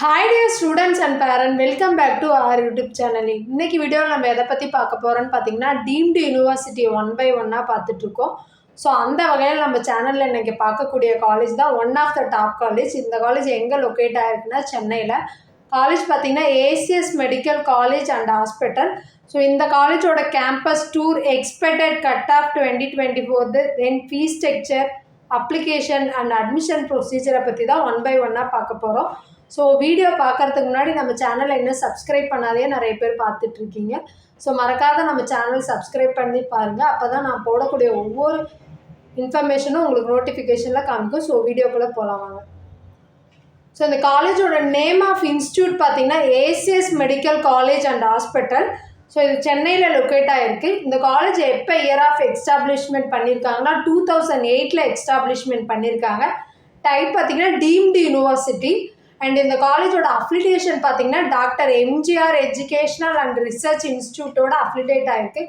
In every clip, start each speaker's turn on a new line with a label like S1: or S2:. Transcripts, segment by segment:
S1: Hi dear students and parents, welcome back to our YouTube channel. இன்னைக்கு வீடியோவில் நம்ம எதை பற்றி பார்க்க போகிறோன்னு பார்த்தீங்கன்னா டீம்டு யூனிவர்சிட்டி ஒன் பை ஒன்னாக பார்த்துட்ருக்கோம். ஸோ அந்த வகையில் நம்ம சேனலில் இன்றைக்கி பார்க்கக்கூடிய காலேஜ் தான் one of the top college. இந்த காலேஜ் எங்கே லொக்கேட் ஆகிருக்குன்னா சென்னையில். காலேஜ் பார்த்தீங்கன்னா ACS medical college and hospital. So இந்த காலேஜோட campus tour, expected cut off 2024, then fees structure, application and admission ப்ரொசீஜரை பற்றி தான் ஒன் பை ஒன்னாக பார்க்க போகிறோம். ஸோ வீடியோ பார்க்குறதுக்கு முன்னாடி நம்ம சேனலை இன்னும் சப்ஸ்கிரைப் பண்ணாதே நிறைய பேர் பார்த்துட்ருக்கீங்க. ஸோ மறக்காத நம்ம சேனல் சப்ஸ்கிரைப் பண்ணி பாருங்கள். அப்போ தான் நான் போடக்கூடிய ஒவ்வொரு இன்ஃபர்மேஷனும் உங்களுக்கு நோட்டிஃபிகேஷனில் காமிக்கும். ஸோ வீடியோக்குள்ளே போகலாம் வாங்க. ஸோ இந்த காலேஜோட நேம் ஆஃப் இன்ஸ்டியூட் பார்த்தீங்கன்னா ACS medical college and hospital. So இது சென்னையில் லொக்கேட் ஆகிருக்கு. இந்த காலேஜ் எப்போ இயர் ஆஃப் எஸ்டாப்ளிஷ்மெண்ட் பண்ணியிருக்காங்கன்னா 2008 எஸ்டாப்ளிஷ்மெண்ட் பண்ணியிருக்காங்க. டைப் பார்த்தீங்கன்னா டீம்டு யூனிவர்சிட்டி. அண்ட் இந்த காலேஜோட அஃபிலியேஷன் பார்த்தீங்கன்னா doctor MGR educational and research இன்ஸ்டியூட்டோட அஃபிலியேட் ஆகிருக்கு.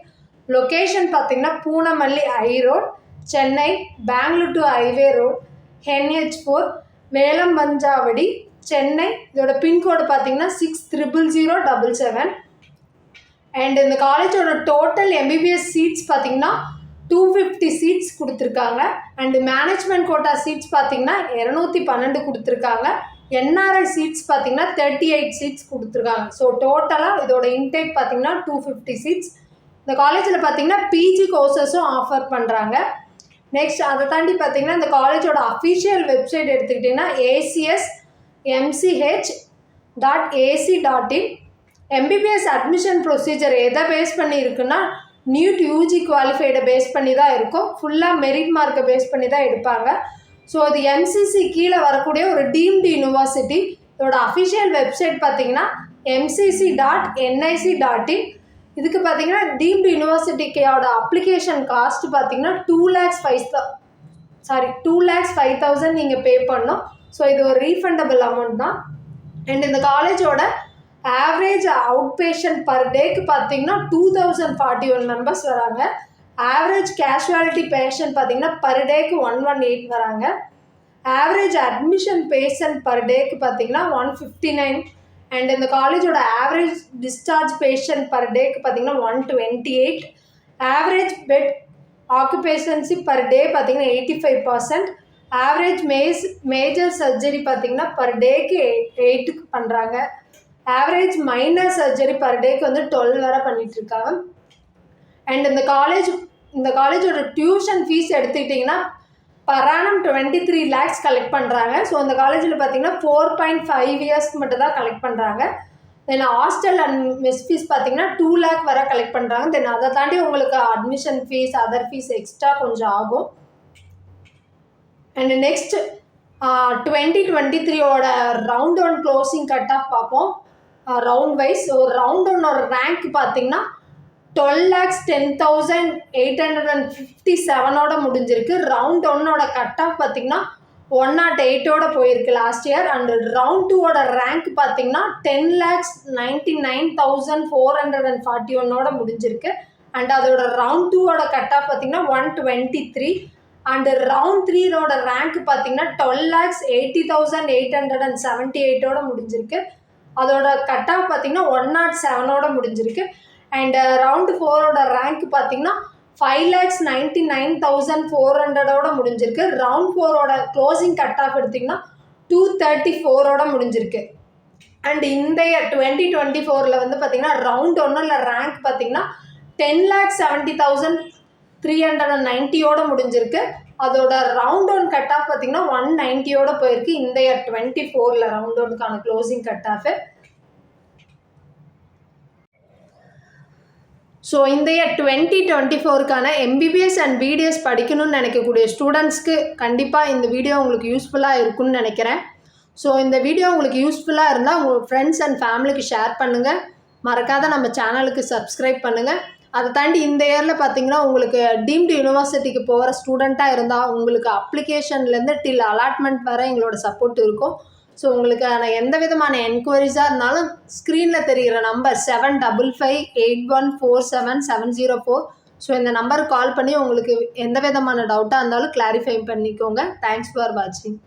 S1: லொக்கேஷன் பார்த்தீங்கன்னா Poonamallee high road, Chennai, Bangalore to highway road, NH4, Velappanchavadi, Chennai. இதோட பின்கோடு பார்த்தீங்கன்னா 600077. அண்ட் இந்த காலேஜோட டோட்டல் MBBS சீட்ஸ் பார்த்தீங்கன்னா 250 சீட்ஸ் கொடுத்துருக்காங்க. அண்டு மேனேஜ்மெண்ட் கோட்டா சீட்ஸ் பார்த்தீங்கன்னா 212 கொடுத்துருக்காங்க. NRI சீட்ஸ் பார்த்தீங்கன்னா 38 சீட்ஸ் கொடுத்துருக்காங்க. ஸோ டோட்டலாக இதோட இன்டேக் பார்த்தீங்கன்னா 250 சீட்ஸ். இந்த காலேஜில் பார்த்தீங்கன்னா பிஜி கோர்சஸும் ஆஃபர் பண்ணுறாங்க. நெக்ஸ்ட் அதை தாண்டி பார்த்தீங்கன்னா இந்த காலேஜோட அஃபிஷியல் வெப்சைட் எடுத்துக்கிட்டிங்கன்னா acmch.ac.in. MBBS அட்மிஷன் ப்ரொசீஜர் எதை பேஸ் பண்ணி இருக்குன்னா NEET UG குவாலிஃபைடை பேஸ் பண்ணி தான் இருக்கும். ஃபுல்லாக மெரிட் மார்க்கை பேஸ் பண்ணி தான் எடுப்பாங்க. ஸோ இது MCC கீழே வரக்கூடிய ஒரு டீம்டு யூனிவர்சிட்டி. இதோட அஃபிஷியல் வெப்சைட் பார்த்தீங்கன்னா mcc.nic.in. இதுக்கு பார்த்தீங்கன்னா டீம்டு யூனிவர்சிட்டிக்கோட அப்ளிகேஷன் காஸ்ட் பார்த்தீங்கன்னா 2,05,000 நீங்கள் பே பண்ணணும். ஸோ இது ஒரு ரீஃபண்டபிள் அமௌண்ட் தான். அண்ட் இந்த காலேஜோட ஆவரேஜ் அவுட் பேஷண்ட் பர் டேக்கு பார்த்தீங்கன்னா 2041 மெம்பர்ஸ் வராங்க. ஆவரேஜ் கேஷுவாலிட்டி பேஷண்ட் பார்த்தீங்கன்னா பர் டேக்கு 118 வராங்க. ஆவரேஜ் அட்மிஷன் பேஷண்ட் பர் டேக்கு பார்த்தீங்கன்னா 159. அண்ட் இந்த காலேஜோட ஆவரேஜ் டிஸ்சார்ஜ் பேஷண்ட் பர் டேக்கு பார்த்தீங்கன்னா 128. ஆவரேஜ் பெட் ஆக்குபேஷன்சி பர் டே பார்த்தீங்கன்னா 85%. ஆவரேஜ் மேஜர் சர்ஜரி பார்த்தீங்கன்னா பர் டேக்கு 8 பண்ணுறாங்க. ஆவரேஜ் மைனர் சர்ஜரி பர் டேக்கு 12 வரை பண்ணிகிட்ருக்காங்க. அண்ட் இந்த காலேஜோட டியூஷன் ஃபீஸ் எடுத்துக்கிட்டிங்கன்னா பர் ஆனம் 23 lakhs கலெக்ட் பண்ணுறாங்க. ஸோ இந்த காலேஜில் பார்த்தீங்கன்னா 4.5 இயர்ஸ்க்கு மட்டும் தான் கலெக்ட் பண்ணுறாங்க. தென் ஹாஸ்டல் அண்ட் மெஸ் ஃபீஸ் பார்த்தீங்கன்னா 2 lakh வரை கலெக்ட் பண்ணுறாங்க. தென் அதை தாண்டி உங்களுக்கு admission fees, other fees extra கொஞ்சம் ஆகும். And next 2023 round one closing cut of பார்ப்போம். ரவுண்ட் வைஸ் ஒரு ரவுண்ட் ஒன்னோட ரேங்க் பார்த்தீங்கன்னா 12,10,857 முடிஞ்சிருக்கு. ரவுண்ட் ஒன்னோட கட் ஆஃப் பார்த்தீங்கன்னா 108 போயிருக்கு last year. And round 2 rank பார்த்தீங்கன்னா 10,99,441 முடிஞ்சிருக்கு. அண்ட் அதோட ரவுண்ட் 2 கட் ஆஃப் பார்த்தீங்கன்னா 123. அண்டு ரவுண்ட் 3 ரேங்க் பார்த்தீங்கன்னா 12,80,878 முடிஞ்சிருக்கு. அதோட கட் ஆஃப் பார்த்தீங்கன்னா 107 முடிஞ்சிருக்கு. அண்ட் ரவுண்ட் 4 ரேங்க் பார்த்தீங்கன்னா 5,99,400 முடிஞ்சிருக்கு. ரவுண்ட் 4 க்ளோசிங் கட் ஆஃப் எடுத்திங்கன்னா 234 முடிஞ்சிருக்கு. அண்ட் இந்த 2024 வந்து பார்த்தீங்கன்னா ரவுண்ட் 1 ரேங்க் பார்த்தீங்கன்னா 10,70,390 முடிஞ்சிருக்கு. அதோட ரவுண்ட் 1 கட் ஆஃப் பார்த்தீங்கன்னா 190 போயிருக்கு. இந்த 24 ரவுண்ட் 1க்கான க்ளோசிங் கட் ஆஃப். ஸோ இந்த 2024க்கான MBBS அண்ட் BDS படிக்கணும்னு நினைக்கக்கூடிய ஸ்டூடெண்ட்ஸ்க்கு கண்டிப்பாக இந்த வீடியோ உங்களுக்கு யூஸ்ஃபுல்லாக இருக்குன்னு நினைக்கிறேன். ஸோ இந்த வீடியோ உங்களுக்கு யூஸ்ஃபுல்லாக இருந்தால் உங்கள் ஃப்ரெண்ட்ஸ் அண்ட் ஃபேமிலிக்கு ஷேர் பண்ணுங்கள். மறக்காத நம்ம சேனலுக்கு சப்ஸ்கிரைப் பண்ணுங்கள். அதை தாண்டி இந்த இயரில் பார்த்தீங்கன்னா உங்களுக்கு டீம்டு யூனிவர்சிட்டிக்கு போகிற ஸ்டூடெண்ட்டாக இருந்தால் உங்களுக்கு அப்ளிகேஷன்லேருந்து டில் அலாட்மெண்ட் வரை எங்களோட சப்போர்ட் இருக்கும். ஸோ உங்களுக்கான எந்த விதமான என்கொயரிஸாக இருந்தாலும் ஸ்க்ரீனில் தெரிகிற நம்பர் 7558147704. ஸோ இந்த நம்பருக்கு கால் பண்ணி உங்களுக்கு எந்த விதமான டவுட்டாக இருந்தாலும் கிளாரிஃபை பண்ணிக்கோங்க. தேங்க்ஸ் ஃபார் வாட்சிங்.